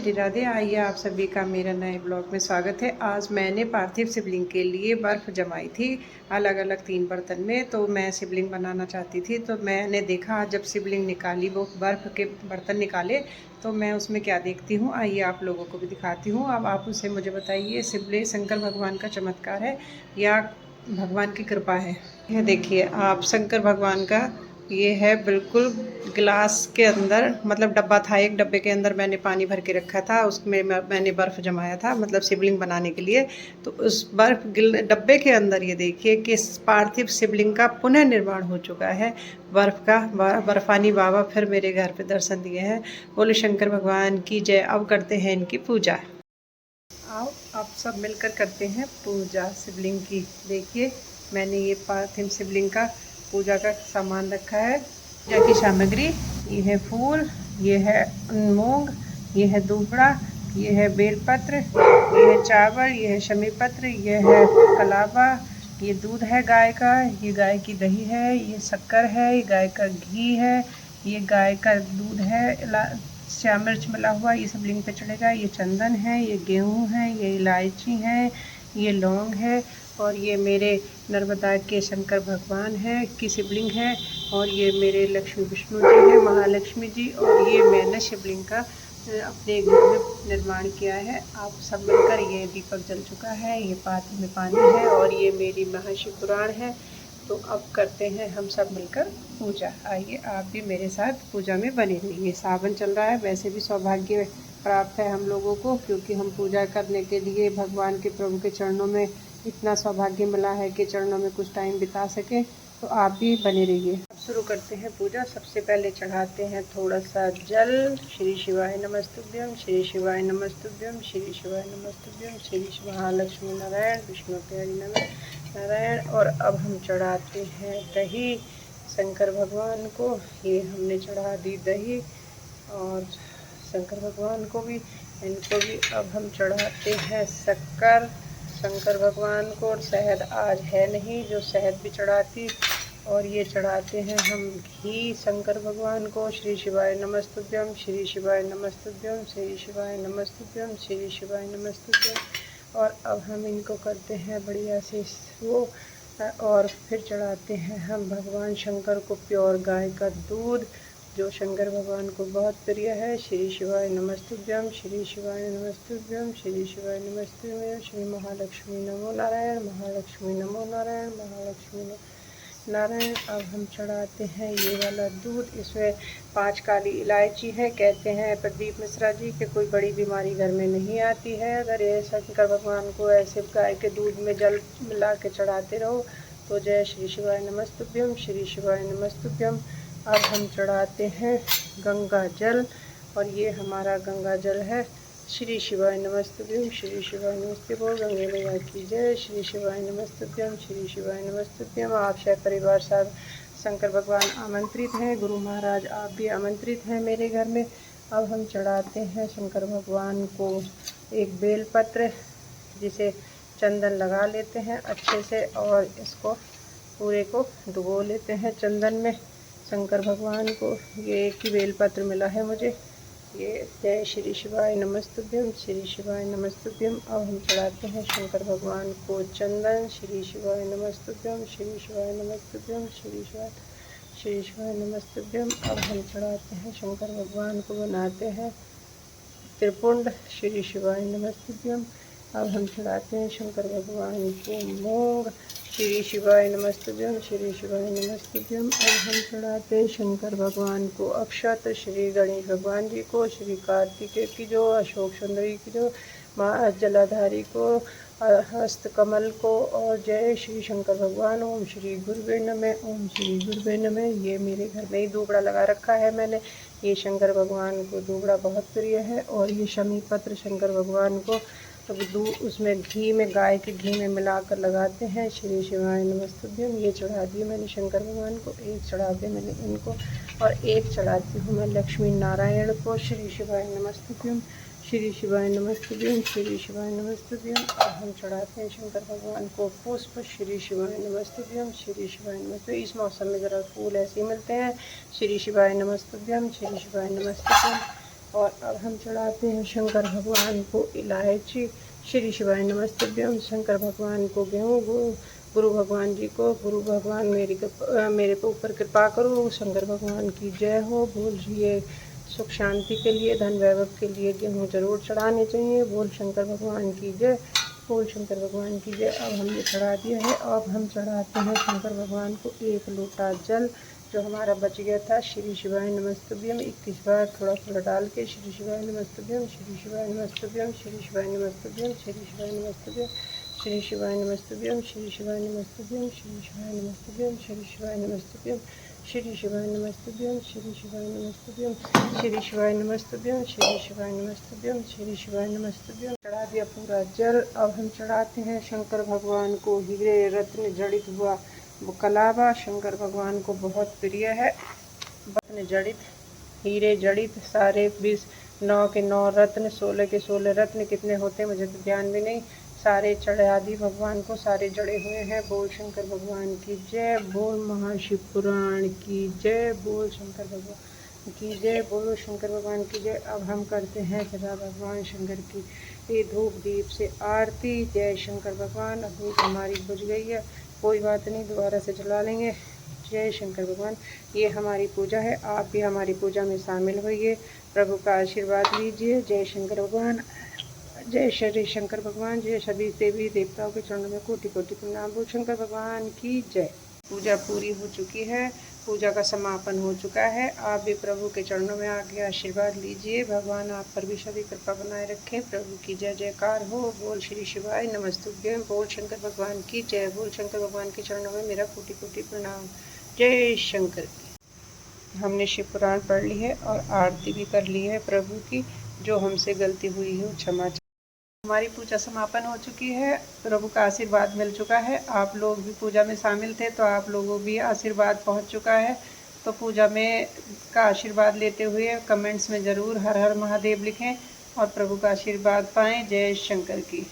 राधे राधे। आइए आप सभी का मेरा नए ब्लॉग में स्वागत है। आज मैंने पार्थिव शिवलिंग के लिए बर्फ़ जमाई थी अलग अलग 3 बर्तन में। तो मैं शिवलिंग बनाना चाहती थी, तो मैंने देखा जब शिवलिंग निकाली, वो बर्फ़ के बर्तन निकाले, तो मैं उसमें क्या देखती हूँ, आइए आप लोगों को भी दिखाती हूँ। अब आप उसे मुझे बताइए, शिवलिंग शंकर भगवान का चमत्कार है या भगवान की कृपा है। यह देखिए आप, शंकर भगवान का ये है बिल्कुल गिलास के अंदर, मतलब डब्बा था, एक डब्बे के अंदर मैंने पानी भर के रखा था, उसमें मैंने बर्फ़ जमाया था, मतलब शिवलिंग बनाने के लिए। तो उस डब्बे के अंदर ये देखिए कि पार्थिव शिवलिंग का पुनः निर्माण हो चुका है। बर्फ़ का बर्फानी बाबा फिर मेरे घर पे दर्शन दिए हैं। बोले शंकर भगवान की जय। अब करते हैं इनकी पूजा। आओ आप सब मिलकर करते हैं पूजा शिवलिंग की। देखिए मैंने ये पार्थिव शिवलिंग का पूजा का सामान रखा है। पूजा की सामग्री ये है फूल, ये है मूंग, ये है दूबड़ा, ये है बेलपत्र, ये है चावल, ये है शमी पत्र, ये है कलावा, ये दूध है गाय का, ये गाय की दही है, ये शक्कर है, ये गाय का घी है, ये गाय का दूध है, श्याम मिर्च मिला हुआ, ये सब लिंग पे चढ़ेगा। ये चंदन है, ये गेहूं है, ये इलायची है, ये लौंग है, और ये मेरे नर्मदा के शंकर भगवान है की शिवलिंग है, और ये मेरे लक्ष्मी विष्णु जी हैं, महालक्ष्मी जी। और ये मैंने शिवलिंग का अपने घर में निर्माण किया है। आप सब मिलकर, ये दीपक जल चुका है, ये पात्र में पानी है, और ये मेरी महाशिव पुराण है। तो अब करते हैं हम सब मिलकर पूजा। आइए आप भी मेरे साथ पूजा में बने रहिए। सावन चल रहा है, वैसे भी सौभाग्य प्राप्त है हम लोगों को, क्योंकि हम पूजा करने के लिए भगवान के प्रभु के चरणों में इतना सौभाग्य मिला है कि चरणों में कुछ टाइम बिता सकें। तो आप भी बने रहिए। अब शुरू करते हैं पूजा। सबसे पहले चढ़ाते हैं थोड़ा सा जल। श्री शिवाय नमस्तुभ्यम, श्री शिवाय नमस्तुभ्यम, श्री शिवाय नमस्तुभ्यम, श्री महालक्ष्मी नारायण विष्णु प्यारी नारायण। और अब हम चढ़ाते हैं दही शंकर भगवान को। ये हमने चढ़ा दी दही, और शंकर भगवान को भी, इनको भी अब हम चढ़ाते हैं शक्कर शंकर भगवान को। और शहद आज है नहीं, जो शहद भी चढ़ाती। और ये चढ़ाते हैं हम घी शंकर भगवान को। श्री शिवाय नमस्तुभ्यम, श्री शिवाय नमस्तुभ्यम, श्री शिवाय नमस्तुभ्यम, श्री शिवाय नमस्तुभ्यम। और अब हम इनको करते हैं बढ़िया से वो, और फिर चढ़ाते हैं हम भगवान शंकर को प्योर गाय का दूध, जो शंकर भगवान को बहुत प्रिय है। श्री शिवाय नमस्तुभ्यम, श्री शिवाय नमस्तुभ्यम, श्री शिवाय नमस्तुभ्यम, श्री महालक्ष्मी नमो नारायण, महालक्ष्मी नमो नारायण, महालक्ष्मी नारायण। अब हम चढ़ाते हैं ये वाला दूध। इसमें 5 काली इलायची है। कहते हैं प्रदीप मिश्रा जी कि कोई बड़ी बीमारी घर में नहीं आती है अगर ये शंकर भगवान को ऐसे गाय के दूध में जल मिला के चढ़ाते रहो तो। जय श्री शिवाय नमस्तुभ्यम, श्री शिवाय नमस्तुभ्यम। अब हम चढ़ाते हैं गंगा जल, और ये हमारा गंगा जल है। श्री शिवाय नमस्तुभ्यम, श्री शिवाय नमस्तुभ्यम, गंगे मैया की जय। श्री शिवाय नमस्तुभ्यम, श्री शिवाय नमस्तुभ्यम। आप परिवार साथ शंकर भगवान आमंत्रित हैं, गुरु महाराज आप भी आमंत्रित हैं मेरे घर में। अब हम चढ़ाते हैं शंकर भगवान को एक बेलपत्र, जिसे चंदन लगा लेते हैं अच्छे से, और इसको पूरे को डुबो लेते हैं चंदन में। शंकर भगवान को ये एक ही बेलपत्र मिला है मुझे। ये जय श्री शिवाय नमस्तुभ्यम, श्री शिवाय नमस्तुभ्यम। अब हम चढ़ाते हैं शंकर भगवान को चंदन। श्री शिवाय नमस्तुभ्यम, श्री शिवाय नमस्तुभ्यम, श्री शिवाय नमस्तुभ्यम। अब हम चढ़ाते हैं शंकर भगवान को, बनाते हैं त्रिपुंड। श्री शिवाय नमस्तुभ्यम। अब हम चढ़ाते हैं शंकर भगवान को मूंग। श्री शिवाय नमस्तुभ्यम, श्री शिवाय नमस्तुभ्यम। अब हम चढ़ाते हैं शंकर भगवान को अक्षत। श्री गणेश भगवान जी को, श्री कार्तिकेय की जो, अशोक सुंदरी की जो, माँ जलाधारी को, हस्त कमल को, और जय श्री शंकर भगवान। ओम श्री गुरुवे नमः, ओम श्री गुरुवे नमः। ये मेरे घर में ही दूबड़ा लगा रखा है मैंने। ये शंकर भगवान को दूबड़ा बहुत प्रिय है। और ये शमी पत्र शंकर भगवान को दूध उसमें घी में, गाय के घी में मिलाकर लगाते हैं। श्री शिवाय नमस्तुभ्यम। ये चढ़ा दिए मैंने शंकर भगवान को, एक चढ़ा दिए मैंने इनको, और एक चढ़ाती हूँ मैं लक्ष्मी नारायण को। श्री शिवाय नमस्तुभ्यम, श्री शिवाय नमस्तुभ्यम, श्री शिवाय नमस्तुभ्यम। अब हम चढ़ाते हैं शंकर भगवान को पुष्प। श्री शिवाय नमस्तुभ्यम, श्री शिवाय नमस्तुभ्यम। इस मौसम में ज़रा फूल ऐसे ही मिलते हैं। श्री शिवाय नमस्तुभ्यम, श्री शिवाय नमस्तुभ्यम। और अब हम चढ़ाते हैं शंकर भगवान को इलायची। श्री शिवाय नमस्तुभ्यम। शंकर भगवान को गेहूँ, गुरु भगवान जी को, गुरु भगवान मेरे पे ऊपर कृपा करो। शंकर भगवान की जय हो। बोल ये सुख शांति के लिए, धन वैभव के लिए गेहूँ जरूर चढ़ाने चाहिए। बोल शंकर भगवान की जय। बोल शंकर भगवान की जय। अब हमने चढ़ा दिया है। अब हम चढ़ाते हैं शंकर भगवान को 1 लोटा जल जो हमारा बच गया था। श्री शिवाय नमस्तुभ्यम 21 बार थोड़ा थोड़ा डाल के श्री शिवाय नमस्तुभ्यम, श्री शिवाय नमस्तुभ्यम, श्री शिवाय नमस्तुभ्यम, श्री शिवाय नमस्तुभ्यम, श्री शिवाय नमस्तुभ्यम, श्री शिवाय नमस्तुभ्यम, श्री शिवाय नमस्तुभ्यम, श्री शिवाय नमस्तुभ्यम, श्री शिवाय नमस्तुभ्यम, श्री शिवाय नमस्तुभ्यम, श्री शिवाय नमस्तुभ्यम, श्री शिवाय नमस्तुभ्यम, श्री शिवाय नमस्तुभ्यम। चढ़ा दिया पूरा जल। अब हम चढ़ाते हैं शंकर भगवान को हीरे रत्न जड़ित हुआ कलावा। शंकर भगवान को बहुत प्रिय है। रत्न जड़ित, हीरे जड़ित, सारे 9 के 9 रत्न, 16 के 16 रत्न, कितने होते हैं मुझे तो ध्यान भी नहीं। सारे चढ़ा दी भगवान को, सारे जड़े हुए हैं। बोल शंकर भगवान की जय। बोल महाशिव पुराण की जय। बोल शंकर भगवान की जय। बोलो शंकर भगवान की जय। अब हम करते हैं सदा भगवान शंकर की धूप दीप से आरती। जय शंकर भगवान। अब धूप हमारी बुझ गई है, कोई बात नहीं, दोबारा से जला लेंगे। जय शंकर भगवान। ये हमारी पूजा है, आप भी हमारी पूजा में शामिल होइए, प्रभु का आशीर्वाद लीजिए। जय शंकर भगवान। जय श्री शंकर भगवान। जय सभी देवी देवताओं के चरणों में कोटि कोटि प्रणाम। बोल शंकर भगवान की जय। पूजा पूरी हो चुकी है, पूजा का समापन हो चुका है। आप भी प्रभु के चरणों में आके आशीर्वाद लीजिए। भगवान आप पर भी सभी कृपा बनाए रखें। प्रभु की जय जयकार हो। बोल श्री शिवाय नमस्तुभ्यम। बोल शंकर भगवान की जय। बोल शंकर भगवान के चरणों में मेरा कोटि कोटि प्रणाम। जय शंकर की। हमने शिव पुराण पढ़ ली है और आरती भी कर ली है प्रभु की। जो हमसे गलती हुई है क्षमा। हमारी पूजा समापन हो चुकी है, प्रभु का आशीर्वाद मिल चुका है। आप लोग भी पूजा में शामिल थे तो आप लोगों भी आशीर्वाद पहुंच चुका है। तो पूजा में का आशीर्वाद लेते हुए कमेंट्स में ज़रूर हर हर महादेव लिखें और प्रभु का आशीर्वाद पाएं। जय शंकर की।